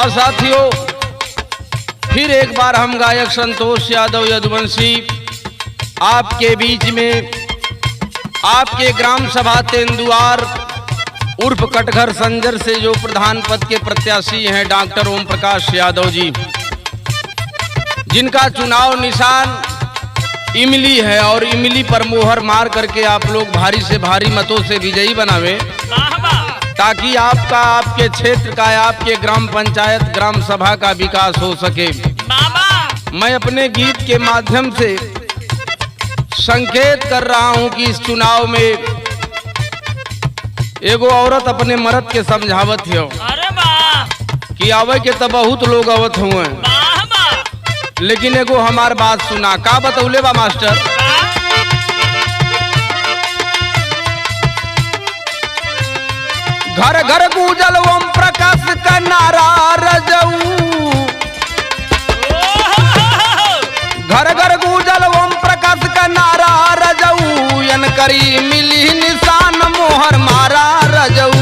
और साथियों, फिर एक बार हम गायक संतोष यादव यदुवंशी आपके बीच में आपके ग्राम सभा तेंदुआर उर्फ कटघर संजर से जो प्रधान पद के प्रत्याशी हैं डॉक्टर ओम प्रकाश यादव जी, जिनका चुनाव निशान इमली है और इमली पर मोहर मार करके आप लोग भारी से भारी मतों से विजयी बनावे, ताकि आपका, आपके क्षेत्र का, आपके ग्राम पंचायत ग्राम सभा का विकास हो सके। मैं अपने गीत के माध्यम से संकेत कर रहा हूं कि इस चुनाव में एगो औरत अपने मर्द के समझावत हो कि आवे के तो बहुत लोग आवत हुए, लेकिन एगो हमार बात सुना। का बतौले बा मास्टर? घर घर गूंजल ओम प्रकाश का नारा रजऊ, घर घर गूंजल ओम प्रकाश का नारा रजऊ, यनकरी मिली निशान मोहर मारा रजऊ,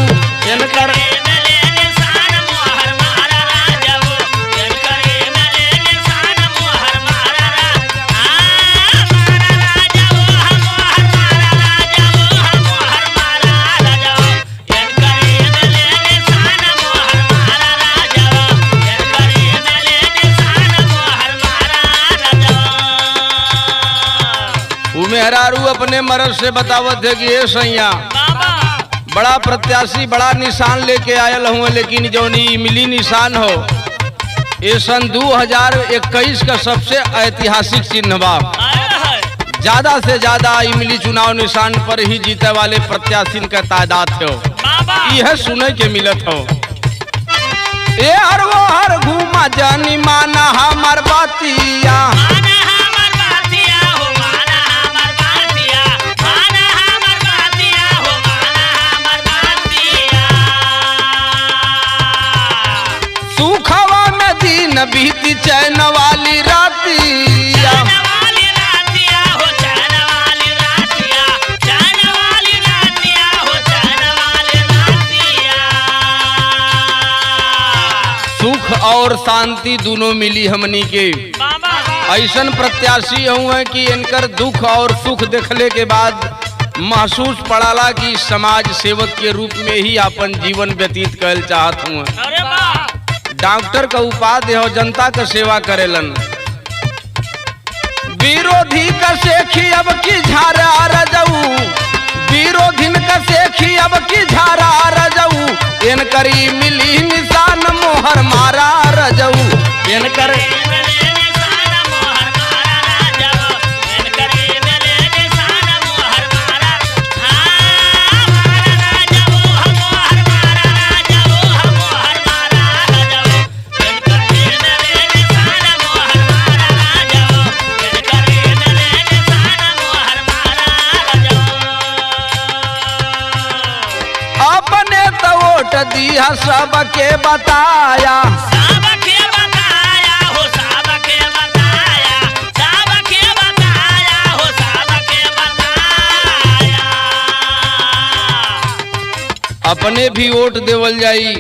यनकर मेहरारू अपने मर्द से बतावत है कि ये सैया बड़ा प्रत्याशी बड़ा निशान लेके आयल हुए, लेकिन जौनी इमली निशान हो ये सन 2021 का सबसे ऐतिहासिक चिन्ह बा। ज्यादा से ज्यादा इमली चुनाव निशान पर ही जीते वाले प्रत्याशी का तादाद हो, यह सुने के मिलत हो। ये हर वो हर घूमा जानी माना हमार बातिया, बीती चैन वाली रातिया, सुख और शांति दोनों मिली हमनी के। ऐसन प्रत्याशी हुए कि इनकर दुख और सुख देखले के बाद महसूस पड़ाला कि समाज सेवक के रूप में ही अपन जीवन व्यतीत कर चाहत हुए। डॉक्टर का उपाधि हो जनता का सेवा करेलन, विरोधी का सेखी अब की झारा रजऊ, विरोधीन का सेखी अब की झारा रजऊ, इनकरी मिली निशान मोहर मारा रजऊ, इनकर दिया सबके बताया, सबके बताया हो, सबके बताया, सबके बताया हो, सबके बताया। अपने भी वोट देवल जाई,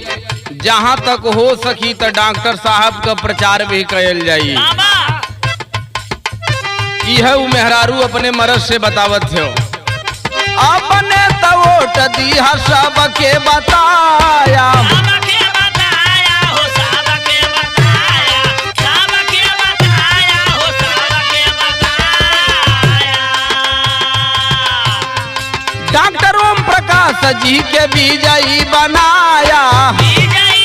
जहां तक हो सकी तो डॉक्टर साहब का प्रचार भी कयल जाई। यह मेहरारू अपने मर्द से बतावत हो, अपने तो वोट दिया सबके बताया, सबके बताया हो, सबके बताया, सबके बताया हो, सबके बताया। डॉक्टर ओम प्रकाश जी के विजयी बनाया, विजयी